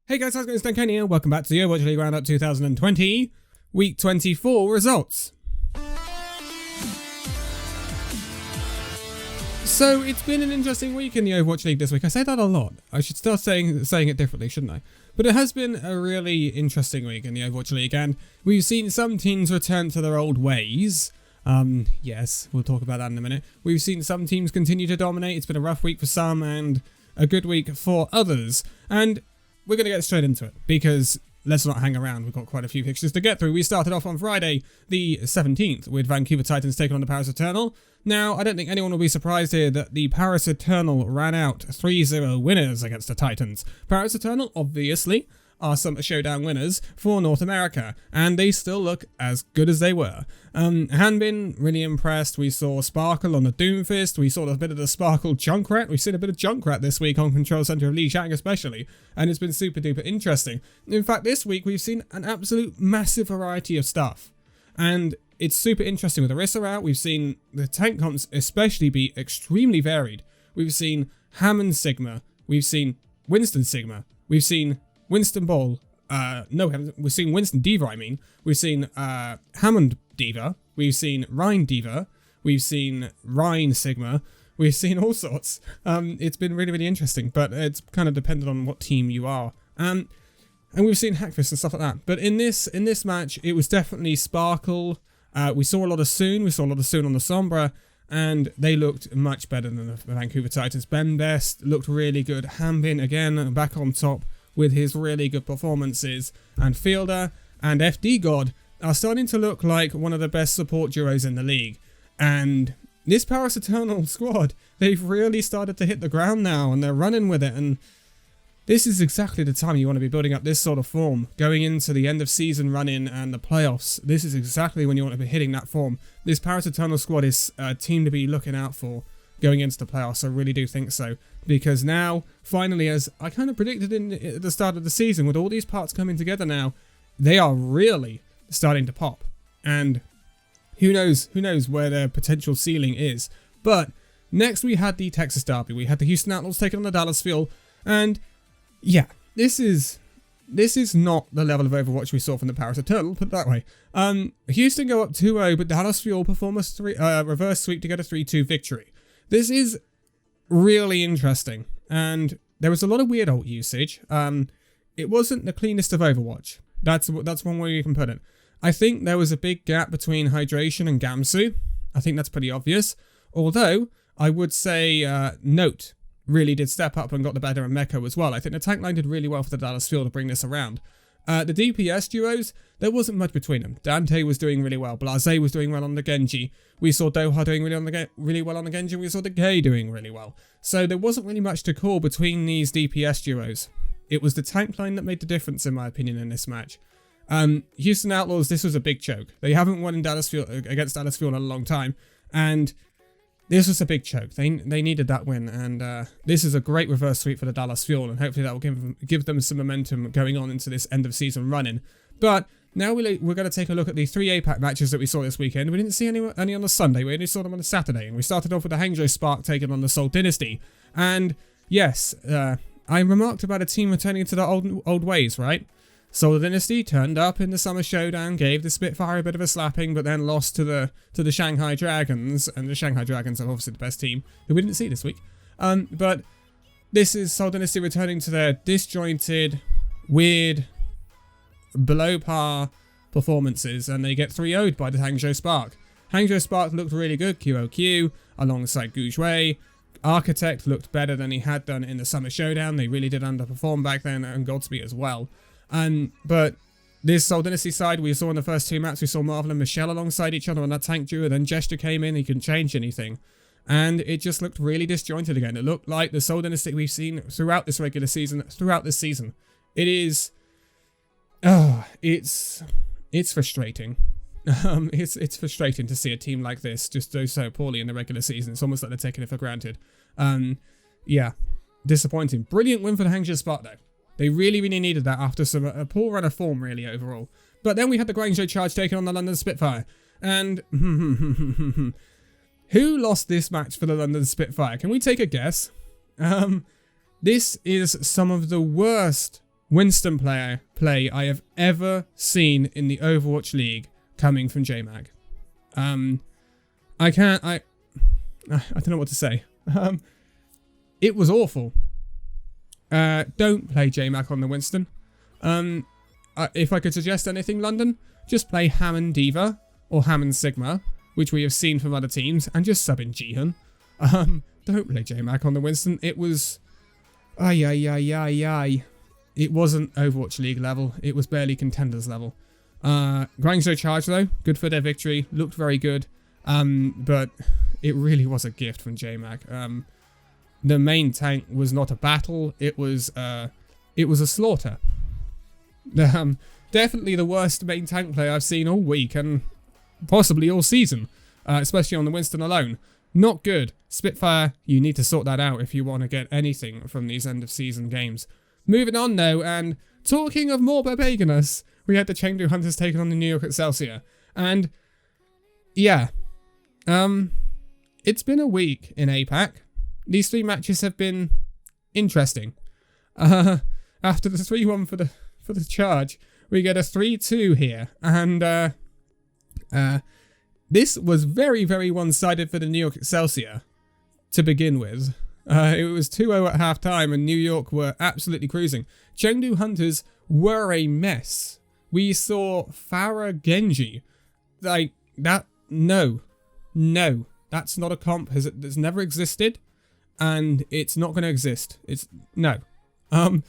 Hey guys, how's it going? It's Danconia. Welcome back to the Overwatch League Roundup 2020, Week 24 results. So it's been an interesting week in the Overwatch League this week. I say that a lot. I should start saying it differently, shouldn't I? But it has been a really interesting week in the Overwatch League, and we've seen some teams return to their old ways. Yes, we'll talk about that in a minute. We've seen some teams continue to dominate. It's been a rough week for some and a good week for others. And we're going to get straight into it, because let's not hang around. We've got quite a few fixtures to get through. We started off on Friday, the 17th, with Vancouver Titans taking on the Paris Eternal. Now, I don't think anyone will be surprised here that the Paris Eternal ran out 3-0 winners against the Titans. Paris Eternal, obviously, are some showdown winners for North America, and they still look as good as they were. Hanbin, really impressed. We saw Sparkle on the Doomfist. We saw a bit of the Sparkle Junkrat. We've seen a bit of Junkrat this week on Control Center of Li Shang especially, and it's been super duper interesting. In fact, this week we've seen an absolute massive variety of stuff, and it's super interesting. With Orisa out, we've seen the tank comps especially be extremely varied. We've seen Hammond Sigma, we've seen Winston Sigma, we've seen Winston Ball, we've seen Winston Diva, we've seen Hammond Diva, we've seen Rhine Diva, we've seen Rhine Sigma, we've seen all sorts. It's been really, really interesting, but it's kind of dependent on what team you are. And we've seen Hackfist and stuff like that. But in this match, it was definitely Sparkle. We saw a lot of Soon, on the Sombra, and they looked much better than the Vancouver Titans. Ben Best looked really good. Hanbin, again, back on top with his really good performances. And Fielder and FD God are starting to look like one of the best support duos in the league. And this Paris Eternal squad, they've really started to hit the ground now, and they're running with it. And this is exactly the time you want to be building up this sort of form. Going into the end of season run-in and the playoffs, this is exactly when you want to be hitting that form. This Paris Eternal squad is a team to be looking out for going into the playoffs. I really do think so. Because now, finally, as I kind of predicted at the start of the season, with all these parts coming together now, they are really starting to pop. And who knows where their potential ceiling is. But next we had the Texas Derby. We had the Houston Outlaws taking on the Dallas Fuel. And yeah, this is not the level of Overwatch we saw from the Paris Eternal, put it that way. Houston go up 2-0, but Dallas Fuel perform a reverse sweep to get a 3-2 victory. This is really interesting, and there was a lot of weird ult usage. It wasn't the cleanest of Overwatch. That's one way you can put it. I think there was a big gap between Hydration and Gamsu. I think that's pretty obvious. Although, I would say Note really did step up and got the better of Mecca as well. I think the tank line did really well for the Dallas Fuel to bring this around. The DPS duos, there wasn't much between them. Dante was doing really well. Blase was doing well on the Genji. We saw Doha doing really well on the Genji. We saw the Gay doing really well. So there wasn't really much to call between these DPS duos. It was the tank line that made the difference, in my opinion, in this match. Houston Outlaws, this was a big choke. They haven't won in against Dallas Fuel in a long time, and this was a big choke. They needed that win, and this is a great reverse sweep for the Dallas Fuel, and hopefully that will give them some momentum going on into this end of season run-in. But now we're going to take a look at the 3 APAC matches that we saw this weekend. We didn't see any on the Sunday. We only saw them on the Saturday, and we started off with the Hangzhou Spark taking on the Seoul Dynasty. And yes, I remarked about a team returning to their old ways, right? Seoul Dynasty turned up in the Summer Showdown, gave the Spitfire a bit of a slapping, but then lost to the Shanghai Dragons, and the Shanghai Dragons are obviously the best team, who we didn't see this week. But this is Seoul Dynasty returning to their disjointed, weird, below par performances, and they get 3-0'd by the Hangzhou Spark. Hangzhou Spark looked really good, QOQ, alongside Gujwei. Architect looked better than he had done in the Summer Showdown. They really did underperform back then, and Godspeed as well. But this Seoul Dynasty side, we saw in the first 2 maps, we saw Marvel and Michelle alongside each other on that tank duo, then Gesture came in, he couldn't change anything. And it just looked really disjointed again. It looked like the Seoul Dynasty we've seen throughout this regular season, throughout this season. It is, it's frustrating. It's frustrating to see a team like this just do so poorly in the regular season. It's almost like they're taking it for granted. Yeah, disappointing. Brilliant win for the Hangzhou Spark though. They really, really needed that after a poor run of form, really, overall. But then we had the Guangzhou Charge taking on the London Spitfire. And who lost this match for the London Spitfire? Can we take a guess? This is some of the worst Winston play I have ever seen in the Overwatch League coming from JMag. I don't know what to say. It was awful. Don't play JMag on the Winston. If I could suggest anything, London, just play Hammond Diva or Hammond Sigma, which we have seen from other teams, and just sub in Jihan. Don't play JMag on the Winston. It was... It wasn't Overwatch League level. It was barely contenders level. Guangzhou Charge, though, good for their victory. Looked very good. But it really was a gift from JMag. The main tank was not a battle. It was a slaughter. Definitely the worst main tank play I've seen all week and possibly all season, especially on the Winston alone. Not good. Spitfire, you need to sort that out if you want to get anything from these end of season games. Moving on though, and talking of more barbaganous, we had the Chengdu Hunters taking on the New York Excelsior. And yeah, it's been a week in APAC. These 3 matches have been interesting. After the 3-1 for the Charge, we get a 3-2 here, and this was very, very one-sided for the New York Excelsior to begin with. It was 2-0 at half-time, and New York were absolutely cruising. Chengdu Hunters were a mess. We saw Farah Genji. Like, that, no, that's not a comp. It's never existed, and it's not going to exist. It's, no. And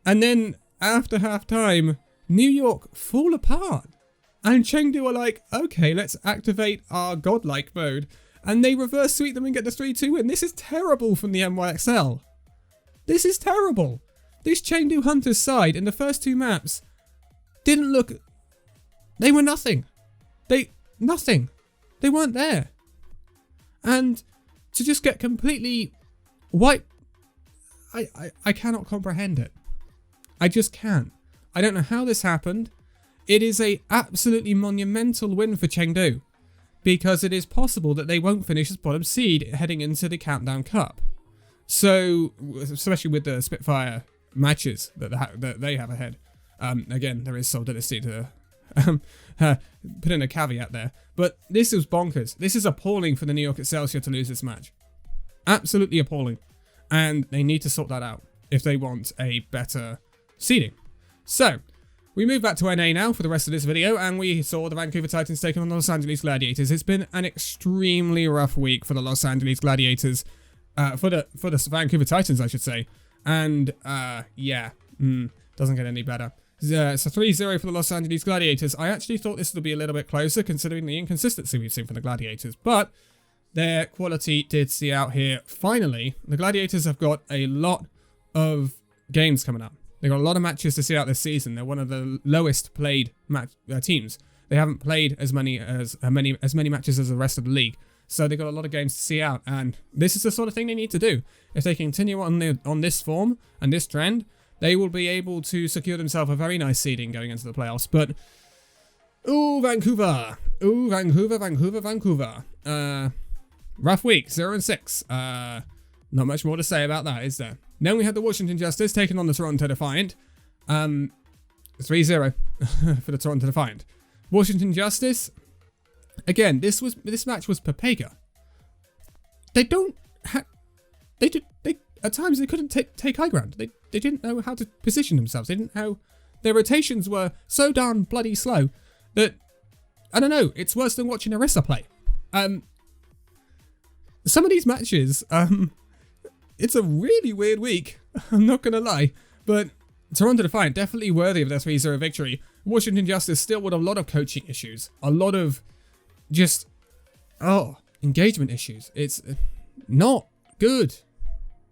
then, after half-time, New York fall apart. And Chengdu are like, okay, let's activate our godlike mode. And they reverse sweep them and get the 3-2 win. This is terrible from the NYXL. This is terrible. This Chengdu Hunters side in the first 2 maps didn't look... They were nothing. Nothing. They weren't there. And to just get completely wiped... I cannot comprehend it. I just can't. I don't know how this happened. It is a absolutely monumental win for Chengdu, because it is possible that they won't finish as bottom seed heading into the Countdown Cup. So, especially with the Spitfire matches that they have ahead. Again, there is solidity to put in a caveat there. But this is bonkers. This is appalling for the New York Excelsior to lose this match. Absolutely appalling. And they need to sort that out if they want a better seeding. So, we move back to NA now for the rest of this video, and we saw the Vancouver Titans taking on the Los Angeles Gladiators. It's been an extremely rough week for the Los Angeles Gladiators, for the Vancouver Titans, I should say. And, yeah, doesn't get any better. It's a 3-0 for the Los Angeles Gladiators. I actually thought this would be a little bit closer, considering the inconsistency we've seen from the Gladiators, but their quality did see out here. Finally, the Gladiators have got a lot of games coming up. They've got a lot of matches to see out this season. They're one of the lowest played teams. They haven't played as many matches as the rest of the league. So they've got a lot of games to see out, and this is the sort of thing they need to do. If they continue on this form and this trend, they will be able to secure themselves a very nice seeding going into the playoffs. But ooh, Vancouver. Ooh, Vancouver. Rough week, 0-6. Not much more to say about that, is there? Then we had the Washington Justice taking on the Toronto Defiant. 3-0 for the Toronto Defiant. Washington Justice, again, this match was Papega. At times they couldn't take high ground. They didn't know how to position themselves. They didn't know, their rotations were so darn bloody slow that, I don't know, it's worse than watching Orisa play. Some of these matches, it's a really weird week, I'm not going to lie, but Toronto Defiant definitely worthy of their 3-0 victory. Washington Justice still with a lot of coaching issues, a lot of just, engagement issues. It's not good.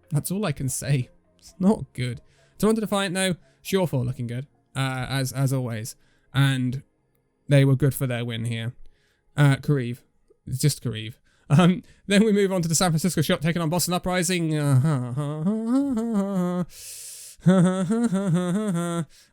That's all I can say. It's not good. Toronto Defiant, though, Surefall looking good, as always, and they were good for their win here. Kariv. It's just Kariv. Then we move on to the San Francisco Shock taking on Boston Uprising.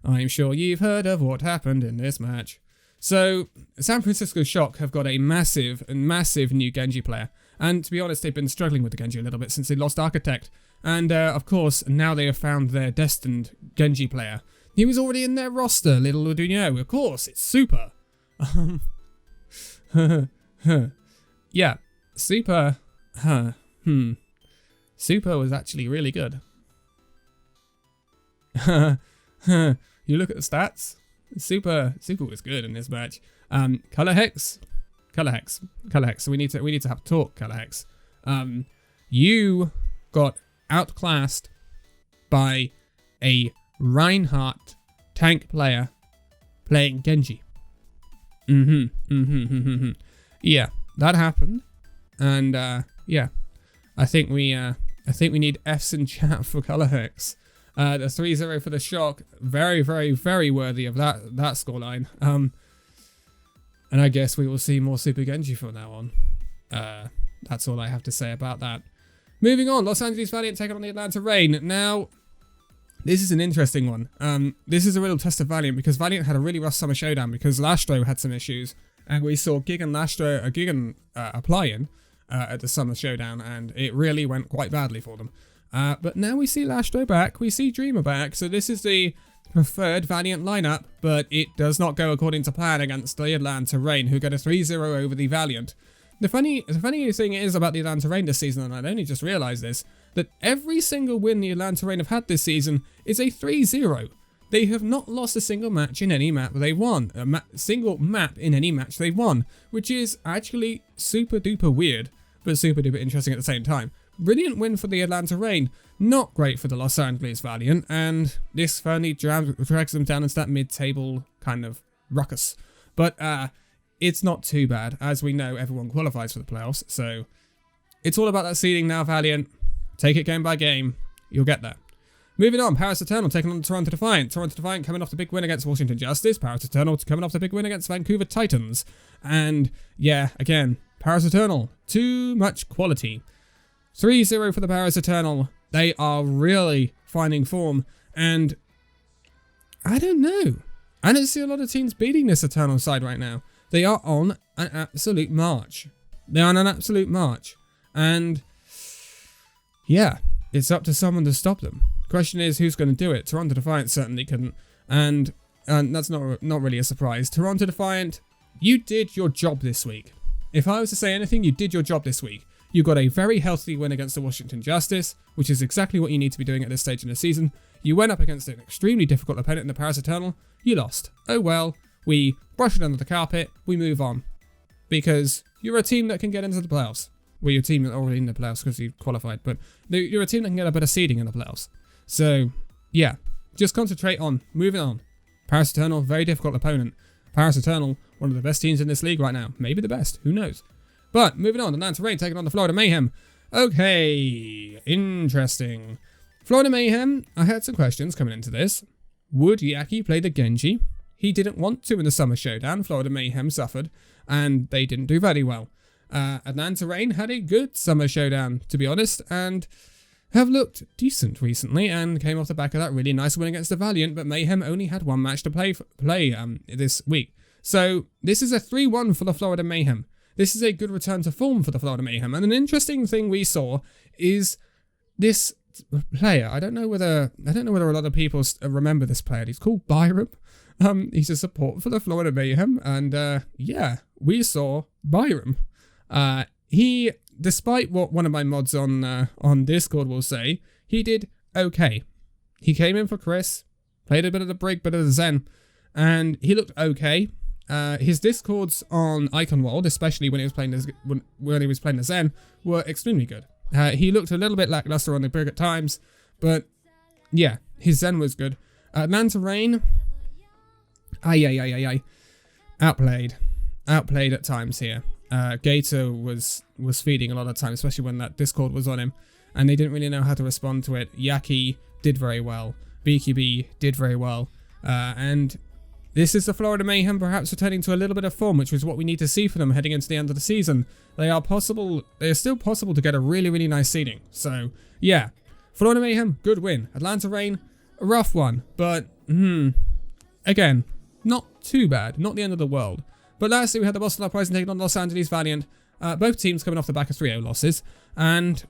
I'm sure you've heard of what happened in this match. So, San Francisco Shock have got a massive new Genji player. And to be honest, they've been struggling with the Genji a little bit since they lost Architect. And of course, now they have found their destined Genji player. He was already in their roster, little do you know. Of course, it's Super. Yeah, Super. Super was actually really good. You look at the stats. Super was good in this match. Color Hex. So we need to have a talk, Color Hex. You got outclassed by a Reinhardt tank player playing Genji. Yeah, that happened, and yeah, I think we need F's in chat for Color Hex. The 3-0 for the shock, very worthy of that scoreline. And I guess we will see more Super Genji from now on. That's all I have to say about that. Moving on, Los Angeles Valiant taking on the Atlanta Reign. Now, this is an interesting one. This is a real test of Valiant because Valiant had a really rough summer showdown because Lastro had some issues, and we saw Gigan applying at the summer showdown, and it really went quite badly for them. But now we see Lastro back, we see Dreamer back, so this is the preferred Valiant lineup, but it does not go according to plan against the Atlanta Reign, who get a 3-0 over the Valiant. The funny thing is about the Atlanta Reign this season, and I'd only just realised this, that every single win the Atlanta Reign have had this season is a 3-0. They have not lost a single match in any map they won. Single map in any match they won, which is actually super duper weird, but super duper interesting at the same time. Brilliant win for the Atlanta Reign, not great for the Los Angeles Valiant, and this finally drags them down into that mid-table kind of ruckus. But it's not too bad. As we know, everyone qualifies for the playoffs, so it's all about that seeding now, Valiant. Take it game by game. You'll get there. Moving on, Paris Eternal taking on Toronto Defiant. Toronto Defiant coming off the big win against Washington Justice. Paris Eternal coming off the big win against Vancouver Titans. And yeah, again, Paris Eternal, too much quality. 3-0 for the Paris Eternal. They are really finding form, and I don't know. I don't see a lot of teams beating this Eternal side right now. They are on an absolute march. And yeah, it's up to someone to stop them. Question is, who's going to do it? Toronto Defiant certainly couldn't, and that's not really a surprise. Toronto Defiant, you did your job this week. If I was to say anything, you did your job this week. You got a very healthy win against the Washington Justice, which is exactly what you need to be doing at this stage in the season. You went up against an extremely difficult opponent in the Paris Eternal. You lost. Oh well, we brush it under the carpet, we move on. Because you're a team that can get into the playoffs. Well, you're a team that are already in the playoffs because you qualified, but you're a team that can get a better seeding in the playoffs. So, yeah, just concentrate on moving on. Paris Eternal, very difficult opponent. Paris Eternal, one of the best teams in this league right now. Maybe the best, who knows. But, moving on, Atlanta Reign taking on the Florida Mayhem. Okay, interesting. Florida Mayhem, I had some questions coming into this. Would Yaki play the Genji? He didn't want to in the Summer Showdown. Florida Mayhem suffered, and they didn't do very well. Atlanta Reign had a good Summer Showdown, to be honest, and have looked decent recently, and came off the back of that really nice win against the Valiant, but Mayhem only had one match to play this week. So, this is a 3-1 for the Florida Mayhem. This is a good return to form for the Florida Mayhem, and an interesting thing we saw is this player. I don't know whether a lot of people remember this player. He's called Byram. He's a support for the Florida Mayhem, and yeah, we saw Byram. He, despite what one of my mods on Discord will say, he did okay. He came in for Chris, played a bit of the Brig, bit of the Zen, and he looked okay. His discords on Icon World, especially when he was playing the Zen, were extremely good. He looked a little bit lackluster on the Brig at times, but yeah, his Zen was good. Atlanta Reign, outplayed at times here. Gator was feeding a lot of time, especially when that Discord was on him, and they didn't really know how to respond to it. Yaki did very well. BQB did very well, and this is the Florida Mayhem perhaps returning to a little bit of form, which was what we need to see for them heading into the end of the season. They are still possible to get a really, really nice seeding. So, yeah. Florida Mayhem, good win. Atlanta Reign, a rough one. But, again, not too bad. Not the end of the world. But lastly, we had the Boston Uprising taking on Los Angeles Valiant. Both teams coming off the back of 3-0 losses. And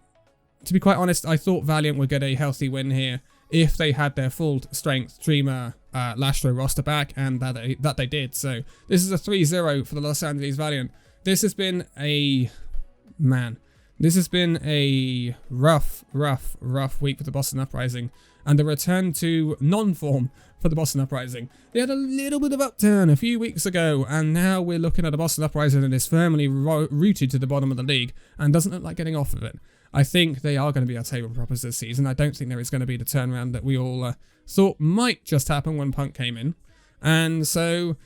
to be quite honest, I thought Valiant would get a healthy win here if they had their full strength Dreamer, Lastro roster back, and that they did. So this is a 3-0 for the Los Angeles Valiant. This has been a rough week for the Boston Uprising, and a return to non-form for the Boston Uprising. They had a little bit of upturn a few weeks ago, and now we're looking at a Boston Uprising that is firmly rooted to the bottom of the league and doesn't look like getting off of it. I think they are going to be our table proppers this season. I don't think there is going to be the turnaround that we all thought might just happen when Punk came in. And so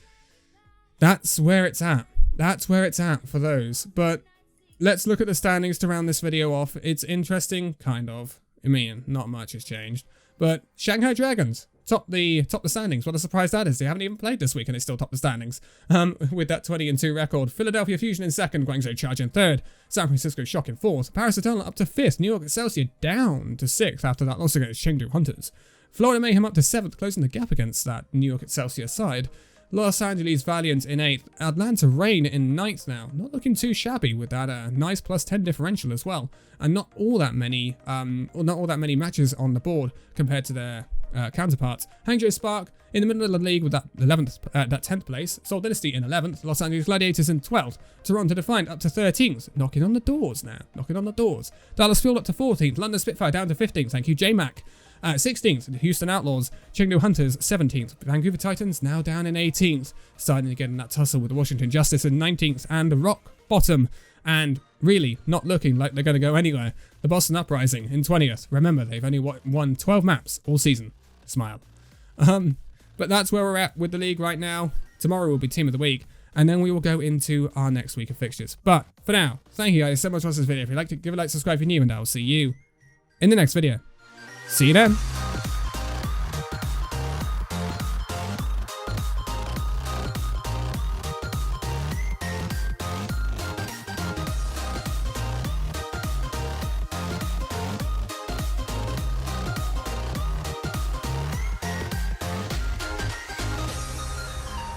that's where it's at. That's where it's at for those. But let's look at the standings to round this video off. It's interesting, kind of. I mean, not much has changed. But Shanghai Dragons top the standings. What a surprise that is. They haven't even played this week and they still top the standings. With that 20-2 record. Philadelphia Fusion in second. Guangzhou Charge in third. San Francisco Shock in fourth. Paris Eternal up to fifth. New York Excelsior down to sixth after that loss against Chengdu Hunters. Florida Mayhem up to seventh, closing the gap against that New York Excelsior side. Los Angeles Valiant in 8th, Atlanta Reign in 9th now. Not looking too shabby with that nice +10 differential as well. And not all that many matches on the board compared to their counterparts. Hangzhou Spark in the middle of the league with that 10th place. Seoul Dynasty in 11th, Los Angeles Gladiators in 12th. Toronto Defiant up to 13th, knocking on the doors now, knocking on the doors. Dallas Fuel up to 14th, London Spitfire down to 15th, thank you J-Mac. 16th, the Houston Outlaws, Chengdu Hunters 17th, Vancouver Titans now down in 18th, starting to get in that tussle with the Washington Justice in 19th, and the rock bottom, and really not looking like they're going to go anywhere, the Boston Uprising in 20th. Remember, they've only won 12 maps all season. Smile. But that's where we're at with the league right now. Tomorrow will be Team of the Week, and then we will go into our next week of fixtures. But for now, thank you guys so much for watching this video. If you'd like to give a like, subscribe if you're new, and I will see you in the next video. See you then.